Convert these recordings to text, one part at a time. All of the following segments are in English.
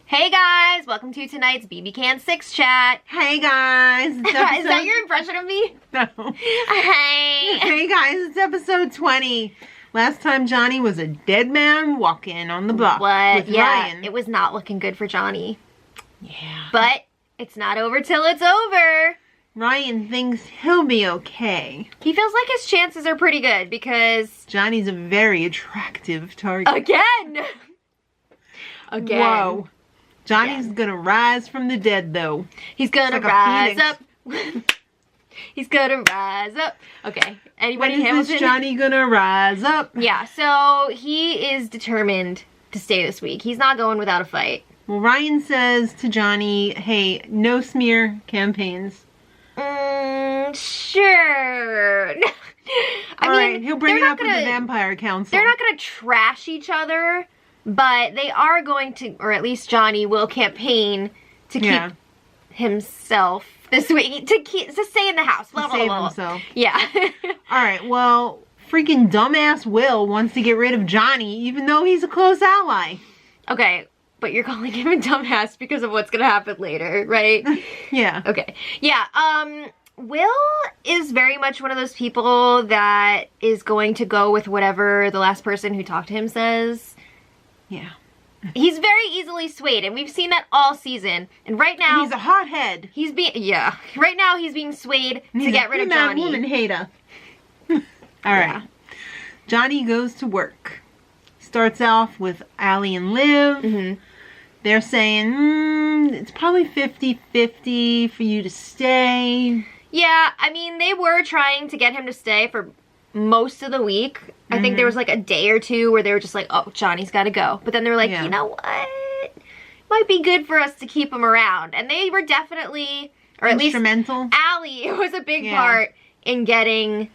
Hey guys, welcome to tonight's BB Can 6 chat. Hey guys. Is that your impression of me? No. Hey. Hey guys, it's episode 20. Last time Johnny was a dead man walking on the block with Ryan. It was not looking good for Johnny. Yeah. But it's not over till it's over. Ryan thinks he'll be okay. He feels like his chances are pretty good because... Johnny's a very attractive target. Again! Whoa. Johnny's gonna rise from the dead, though. He's gonna rise up. He's gonna rise up. Okay. Anybody When is Hamilton? this Johnny gonna rise up? Yeah, so he is determined to stay this week. He's not going without a fight. Well, Ryan says to Johnny, hey, no smear campaigns. Sure. I mean, he'll bring it up with the Vampire Council. They're not gonna trash each other, but they are going to, or at least Johnny will campaign to keep himself this week, to stay in the house. To save himself. Yeah. Alright, well, freaking dumbass Will wants to get rid of Johnny, even though he's a close ally. Okay, but you're calling him a dumbass because of what's gonna happen later, right? Yeah. Okay. Yeah, Will is very much one of those people that is going to go with whatever the last person who talked to him says. Yeah. He's very easily swayed, and we've seen that all season. And right now... And he's a hothead. He's being... Yeah. Right now, he's being swayed to get rid of Johnny. He's a woman hater. Alright. Johnny goes to work. Starts off with Allie and Liv. Mm-hmm. They're saying, it's probably 50-50 for you to stay. Yeah, I mean, they were trying to get him to stay for most of the week. I think there was like a day or two where they were just like, oh, Johnny's got to go. But then they were like, you know what? Might be good for us to keep him around. And they were definitely, or at least Allie was a big part in getting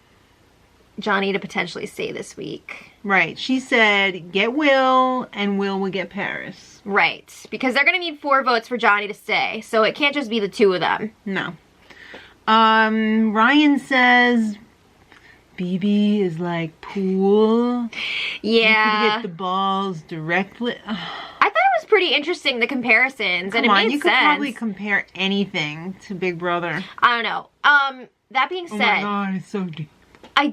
Johnny to potentially stay this week. Right. She said, get Will, and Will will get Paris. Right. Because they're going to need 4 votes for Johnny to stay. So it can't just be the 2 of them. No. Ryan says... BB is like pool. Yeah. You could hit the balls directly. I thought it was pretty interesting, the comparisons, and it made sense. You could probably compare anything to Big Brother. I don't know. That being said... Oh my God, it's so deep. I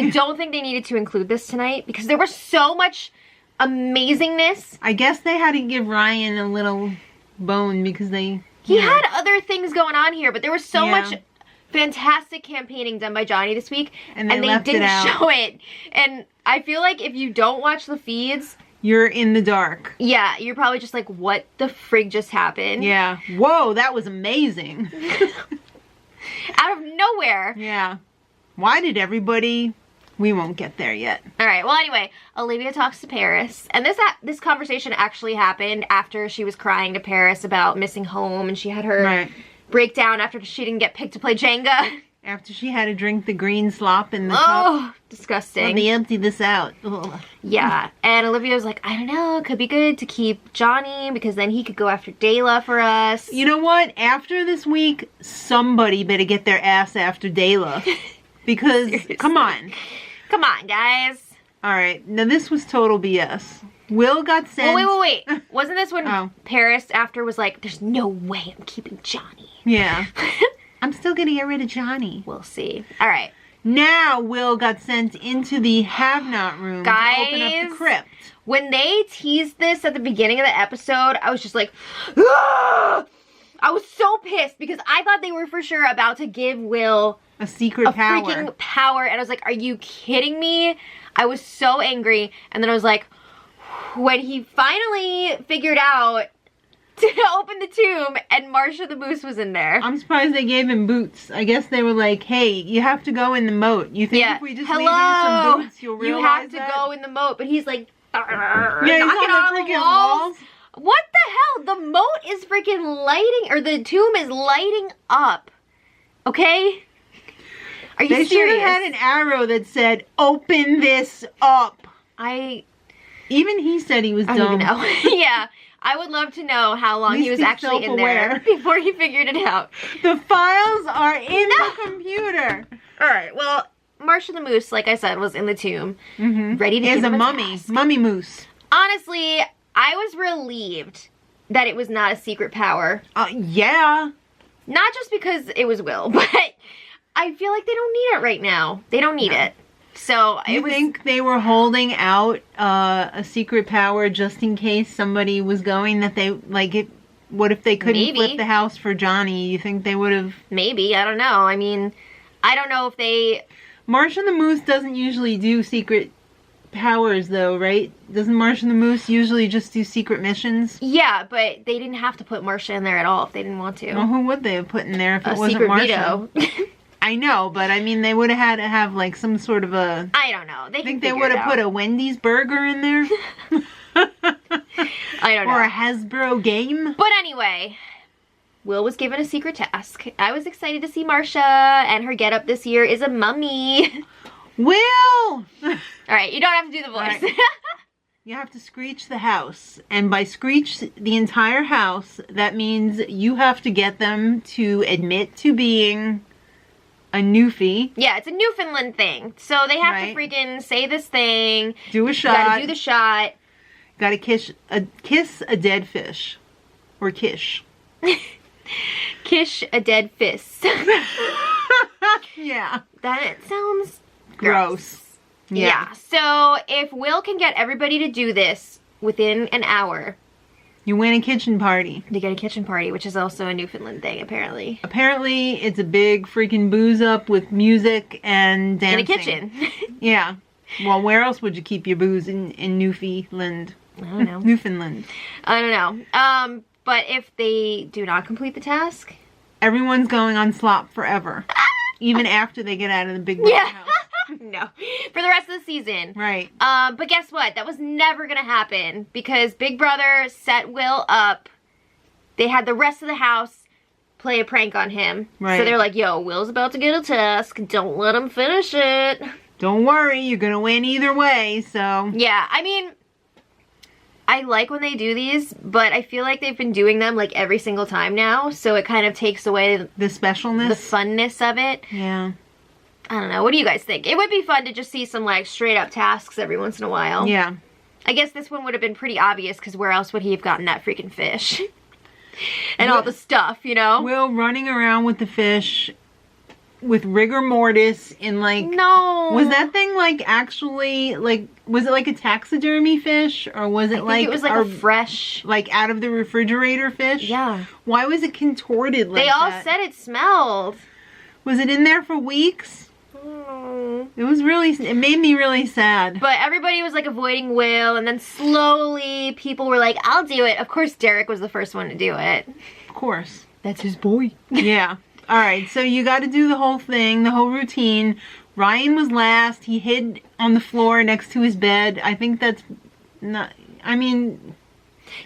don't think they needed to include this tonight because there was so much amazingness. I guess they had to give Ryan a little bone because they... He had other things going on here, but there was so much... fantastic campaigning done by Johnny this week, and they didn't show it. And I feel like if you don't watch the feeds, you're in the dark. Yeah, you're probably just like, what the frig just happened? Yeah. Whoa, that was amazing. Out of nowhere. Yeah. Why did everybody... We won't get there yet. Alright, well anyway, Olivia talks to Paris, and this conversation actually happened after she was crying to Paris about missing home, and she had her... breakdown after she didn't get picked to play Jenga. After she had to drink the green slop in the cup. Oh, disgusting. Let me empty this out. Ugh. Yeah, and Olivia was like, I don't know, it could be good to keep Johnny because then he could go after Dayla for us. You know what? After this week, somebody better get their ass after Dayla. Because, come on. Come on, guys. Alright, now this was total BS. Will got sent... Well, wait. Wasn't this when Paris after was like, there's no way I'm keeping Johnny? Yeah. I'm still gonna get rid of Johnny. We'll see. Alright. Now Will got sent into the have-not room to open up the crypt. When they teased this at the beginning of the episode, I was just like, ah! I was so pissed because I thought they were for sure about to give Will a secret power. Freaking power. And I was like, are you kidding me? I was so angry. And then I was like, when he finally figured out to open the tomb and Marsha the Moose was in there. I'm surprised they gave him boots. I guess they were like, hey, you have to go in the moat. You think if we just leave you some boots, you'll realize you have to go in the moat. But he's like, knocking on the walls. What the hell? The moat is freaking lighting, or the tomb is lighting up. Okay? Are you serious? They should have had an arrow that said, open this up. Even he said he was dumb. I don't even know. Yeah. I would love to know how long he was actually in there before he figured it out. The files are in the computer. Alright, well, Marsha the Moose, like I said, was in the tomb. Ready to give him a mummy. Mummy moose. Honestly, I was relieved that it was not a secret power. Yeah. Not just because it was Will, but I feel like they don't need it right now. They don't need it. So you think they were holding out a secret power just in case somebody was going that they, like, it? What if they couldn't flip the house for Johnny? You think they would have? Maybe. I don't know. I mean, I don't know if they... Marsh and the Moose doesn't usually do secret powers, though, right? Doesn't Marsh and the Moose usually just do secret missions? Yeah, but they didn't have to put Marcia in there at all if they didn't want to. Well, who would they have put in there if it wasn't Marcia? Veto. I know, but I mean, they would have had to have, like, some sort of a... I don't know. I think they would have put a Wendy's burger in there. I don't know. Or a Hasbro game. But anyway, Will was given a secret task. I was excited to see Marcia, and her getup this year is a mummy. Will! Alright, you don't have to do the voice. Right. You have to screech the house. And by screech the entire house, that means you have to get them to admit to being a Newfie. Yeah, it's a Newfoundland thing. So they have to freaking say this thing. Do a shot. You gotta do the shot. Gotta kiss a dead fish. Or kish. Kish a dead fist. Yeah. That sounds gross. Yeah. So if Will can get everybody to do this within an hour, you win a kitchen party. You get a kitchen party, which is also a Newfoundland thing, apparently. Apparently, it's a big freaking booze up with music and dancing. In a kitchen. Yeah. Well, where else would you keep your booze in Newfoundland? I don't know. Newfoundland. I don't know. But if they do not complete the task, everyone's going on slop forever. Even after they get out of the big brother house. No. For the rest of the season. Right. But guess what? That was never gonna happen because Big Brother set Will up. They had the rest of the house play a prank on him. Right. So they're like, yo, Will's about to get a task. Don't let him finish it. Don't worry, you're gonna win either way, so. Yeah, I mean, I like when they do these, but I feel like they've been doing them like every single time now, so it kind of takes away the specialness, the funness of it. Yeah. I don't know. What do you guys think? It would be fun to just see some like straight up tasks every once in a while. Yeah. I guess this one would have been pretty obvious because where else would he have gotten that freaking fish? And all the stuff, you know? Will running around with the fish with rigor mortis in like... No. Was that thing like actually like... Was it like a taxidermy fish? Or was it it was like a fresh... Like out of the refrigerator fish? Yeah. Why was it contorted like that? They all said it smelled. Was it in there for weeks? It was really, it made me really sad. But everybody was like avoiding Will, and then slowly people were like, I'll do it. Of course Derek was the first one to do it. Of course. That's his boy. Yeah. Alright, so you got to do the whole thing, the whole routine. Ryan was last. He hid on the floor next to his bed. I think that's not, I mean...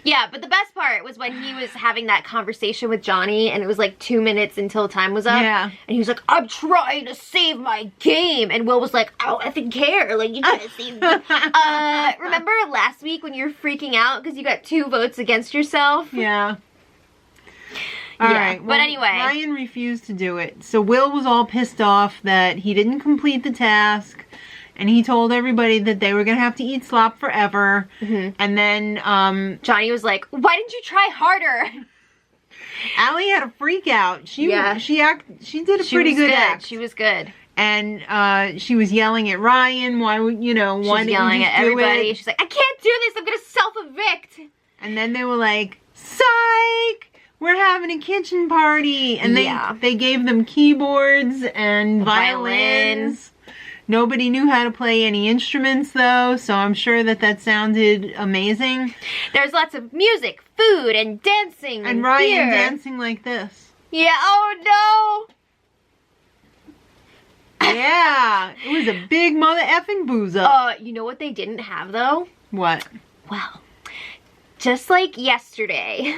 Yeah, but the best part was when he was having that conversation with Johnny, and it was like 2 minutes until time was up. Yeah. And he was like, I'm trying to save my game. And Will was like, I don't effing care. Like, you gotta save me. Remember last week when you were freaking out because you got 2 votes against yourself? Yeah. Alright, well, but anyway. Ryan refused to do it. So Will was all pissed off that he didn't complete the task. And he told everybody that they were going to have to eat slop forever. Mm-hmm. And then, Johnny was like, why didn't you try harder? Allie had a freak out. She did a pretty good act. She was good. And, she was yelling at Ryan. Why would, you know, why didn't you yelling at everybody. It? She's like, I can't do this. I'm going to self-evict. And then they were like, psych! We're having a kitchen party. And they gave them keyboards and violins. Nobody knew how to play any instruments, though, so I'm sure that sounded amazing. There's lots of music, food, and dancing, and Ryan dancing like this. Yeah, oh no! Yeah, it was a big mother effing booze up. You know what they didn't have, though? What? Well, just like yesterday,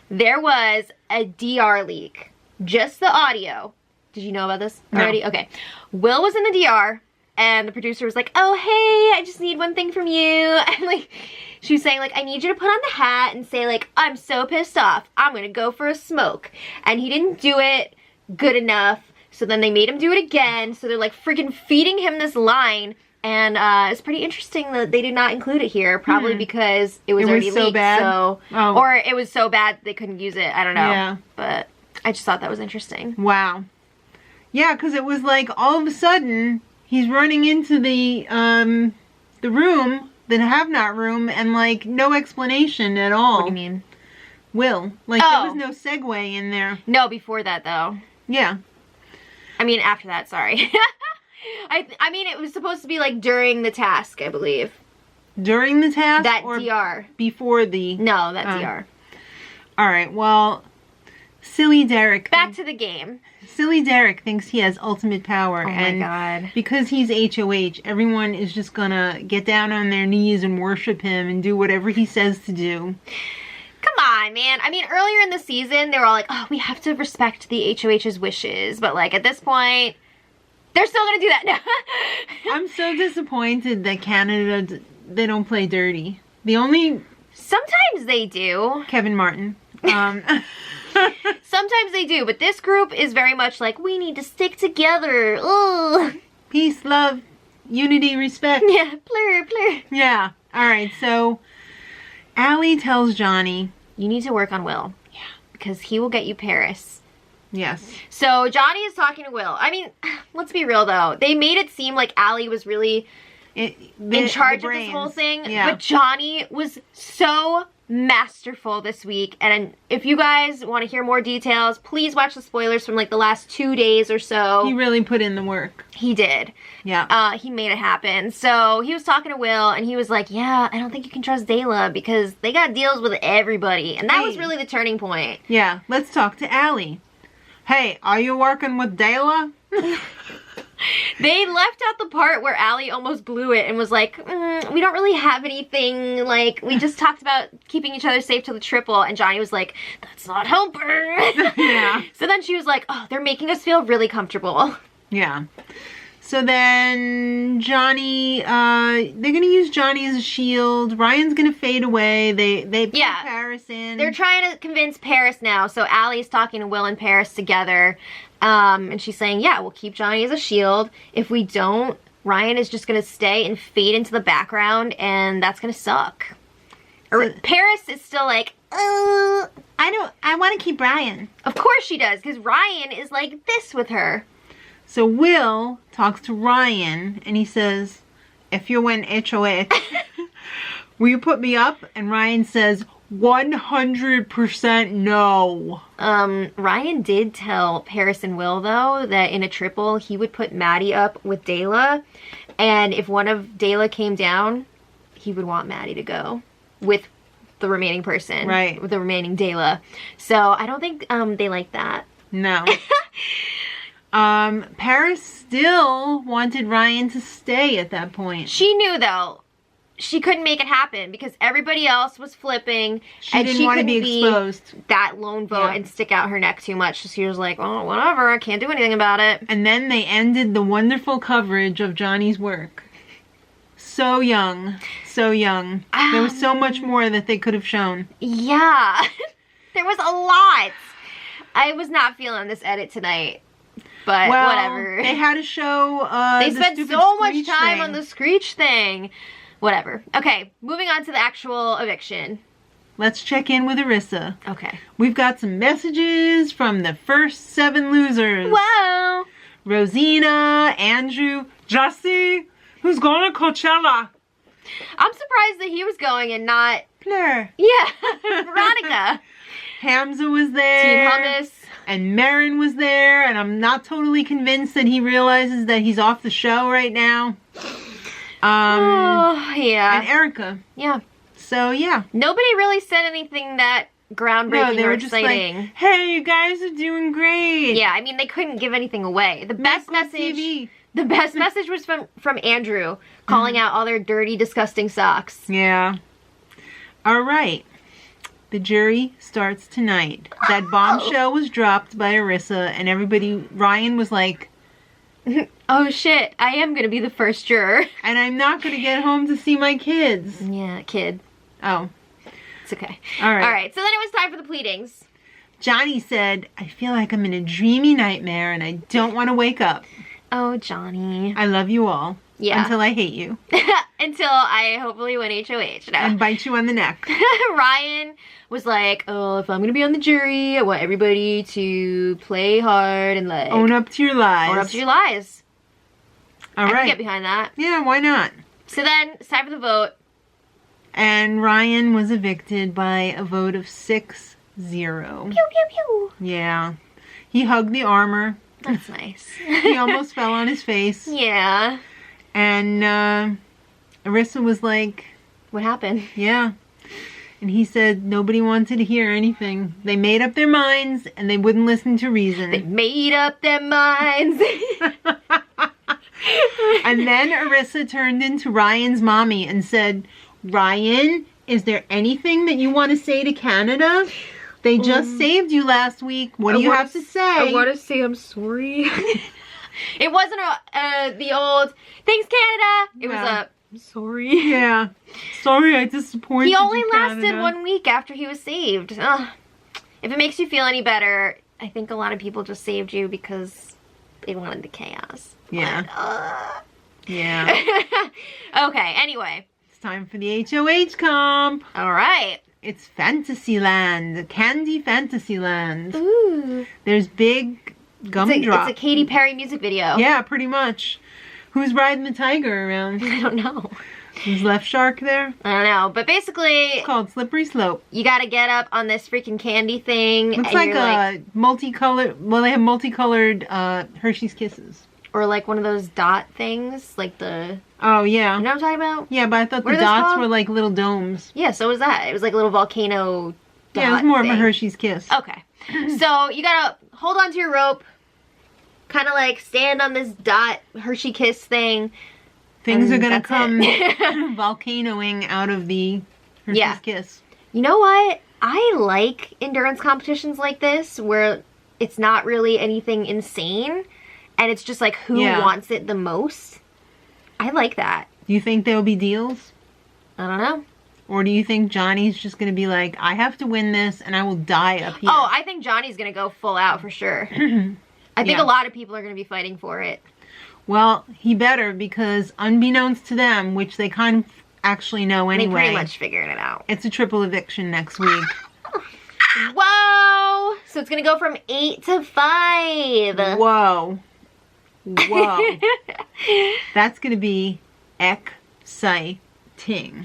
there was a DR leak. Just the audio. Did you know about this already? No. Okay. Will was in the DR, and the producer was like, oh, hey, I just need one thing from you. And, like, she was saying, like, I need you to put on the hat and say, like, I'm so pissed off. I'm going to go for a smoke. And he didn't do it good enough, so then they made him do it again. So they're, like, freaking feeding him this line And it's pretty interesting that they did not include it here, probably because it was already so leaked. bad? So, or it was so bad they couldn't use it. I don't know. Yeah. But I just thought that was interesting. Wow. Yeah, because it was like all of a sudden he's running into the room, the have-not room, and like no explanation at all. What do you mean? Will. Like there was no segue in there. No, before that though. Yeah. I mean, after that, sorry. I mean, it was supposed to be like during the task, I believe. During the task? That or DR. Before the... No, that DR. Alright, well, silly Derek... Back to the game. Silly Derek thinks he has ultimate power. Oh my god. Because he's HOH, everyone is just gonna get down on their knees and worship him and do whatever he says to do. Come on, man. I mean, earlier in the season, they were all like, oh, we have to respect the HOH's wishes. But, like, at this point, they're still going to do that. I'm so disappointed that Canada, they don't play dirty. The only... Sometimes they do. Kevin Martin. Sometimes they do. But this group is very much like, we need to stick together. Ugh. Peace, love, unity, respect. Yeah, plur, plur. Yeah. All right, so... Allie tells Johnny, you need to work on Will. Yeah. Because he will get you Paris. Yes. So Johnny is talking to Will. I mean, let's be real though. They made it seem like Allie was really in charge of this whole thing. Yeah. But Johnny was so masterful this week. And if you guys want to hear more details, please watch the spoilers from like the last 2 days or so. He really put in the work. He did. Yeah. He made it happen. So he was talking to Will and he was like, yeah, I don't think you can trust Dayla because they got deals with everybody. And that was really the turning point. Yeah. Let's talk to Allie. Hey, are you working with Dayla? They left out the part where Allie almost blew it and was like, we don't really have anything, like, we just talked about keeping each other safe till the triple, and Johnny was like, that's not helping. Yeah. So then she was like, oh, they're making us feel really comfortable. Yeah. So then Johnny, they're going to use Johnny as a shield. Ryan's going to fade away. They put Paris in. They're trying to convince Paris now, so Allie's talking to Will and Paris together. And she's saying, yeah, we'll keep Johnny as a shield. If we don't, Ryan is just going to stay and fade into the background, and that's going to suck. Paris is still like, I want to keep Ryan. Of course she does, because Ryan is like this with her. So Will talks to Ryan, and he says, if you win HOH, will you put me up? And Ryan says, 100% no. Ryan did tell Paris and Will, though, that in a triple, he would put Maddie up with Dayla. And if one of Dayla came down, he would want Maddie to go with the remaining person. Right. With the remaining Dayla. So I don't think they like that. No. Paris still wanted Ryan to stay at that point. She knew, though, she couldn't make it happen because everybody else was flipping. She didn't want to be exposed. That lone vote and stick out her neck too much. So she was like, oh, whatever, I can't do anything about it. And then they ended the wonderful coverage of Johnny's work. So young. So young. There was so much more that they could have shown. Yeah. There was a lot. I was not feeling this edit tonight. But whatever. They had to show they spent so much time on the Screech thing. Whatever. Okay, moving on to the actual eviction. Let's check in with Arissa. Okay. We've got some messages from the first 7 losers. Wow. Rosina, Andrew, Jesse, who's going to Coachella. I'm surprised that he was going and not... Fleur. Yeah, Veronica. Hamza was there. Team Hummus. And Marin was there, and I'm not totally convinced that he realizes that he's off the show right now. Yeah. And Erica. Yeah. So, yeah. Nobody really said anything that groundbreaking or exciting. Like, hey, you guys are doing great. Yeah, I mean, they couldn't give anything away. The best message was from Andrew, calling out all their dirty, disgusting socks. Yeah. All right. The jury starts tonight. That bombshell was dropped by Arissa, and Ryan was like, oh shit, I am going to be the first juror. And I'm not going to get home to see my kids. Yeah, kid. Oh. It's okay. All right. All right, so then it was time for the pleadings. Johnny said, I feel like I'm in a dreamy nightmare and I don't want to wake up. Oh, Johnny. I love you all. Yeah. Until I hate you. Until I hopefully win HOH. No. And bite you on the neck. Ryan was like, oh, if I'm gonna be on the jury, I want everybody to play hard and like own up to your lies. Own up to your lies. All I right. can get behind that. Yeah, why not? So then it's time for the vote. And Ryan was evicted by a vote of 6-0. Pew pew pew. Yeah. He hugged the armor. That's nice. He almost fell on his face. Yeah. And Arissa was like, what happened? Yeah. And he said nobody wanted to hear anything. They made up their minds and they wouldn't listen to reason. They made up their minds. And then Arissa turned into Ryan's mommy and said, Ryan, is there anything that you want to say to Canada? They just saved you last week. What do you have to say? I want to say I'm sorry. It wasn't the old, thanks Canada. It was a, I'm sorry. Yeah. Sorry I disappointed you, He only lasted Canada. 1 week after he was saved. Ugh. If it makes you feel any better, I think a lot of people just saved you because they wanted the chaos. Yeah. But, Yeah. okay, anyway. It's time for the HOH comp. All right. It's Fantasyland. Candy Fantasyland. Ooh. There's big gumdrop. It's a Katy Perry music video. Yeah, pretty much. Who's riding the tiger around? I don't know. Is Left Shark there? I don't know. But basically, It's called Slippery Slope. you gotta get up on this freaking candy thing. Looks and like you're a multicolored, well, they have multicolored Hershey's Kisses. or like one of those dot things. Like the, Oh, yeah. you know what I'm talking about? Yeah, but I thought What the are those dots called? were like little domes. Yeah, so was that. It was like a little volcano dot Yeah, it was more thing. of a Hershey's Kiss. Okay. So you gotta hold onto your rope, kind of like stand on this dot Hershey Kiss thing. Things and are gonna that's come it. volcanoing out of the Hershey's Yeah. Kiss. You know what? I like endurance competitions like this where it's not really anything insane and it's just like who Yeah. wants it the most. I like that. Do you think there'll be deals? I don't know. Or do you think Johnny's just gonna be like, I have to win this and I will die up here? Oh, I think Johnny's gonna go full out for sure. I think Yeah. a lot of people are gonna be fighting for it. Well, he better, because unbeknownst to them, which they kind of actually know They anyway, pretty much figured it out. it's a triple eviction next week. Whoa! So it's gonna go from 8 to 5. Whoa. Whoa. That's gonna be exciting.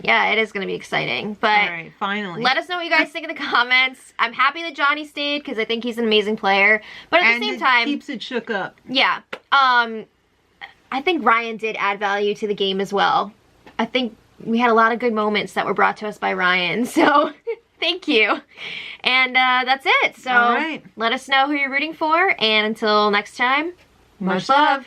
Yeah, it is gonna be exciting. But Alright, finally. let us know what you guys think in the comments. I'm happy that Johnny stayed because I think he's an amazing player. But at and the same it time, keeps it shook up. yeah. I think Ryan did add value to the game as well. I think we had a lot of good moments that were brought to us by Ryan. So thank you. And that's it. So All right. let us know who you're rooting for. And until next time, Much love.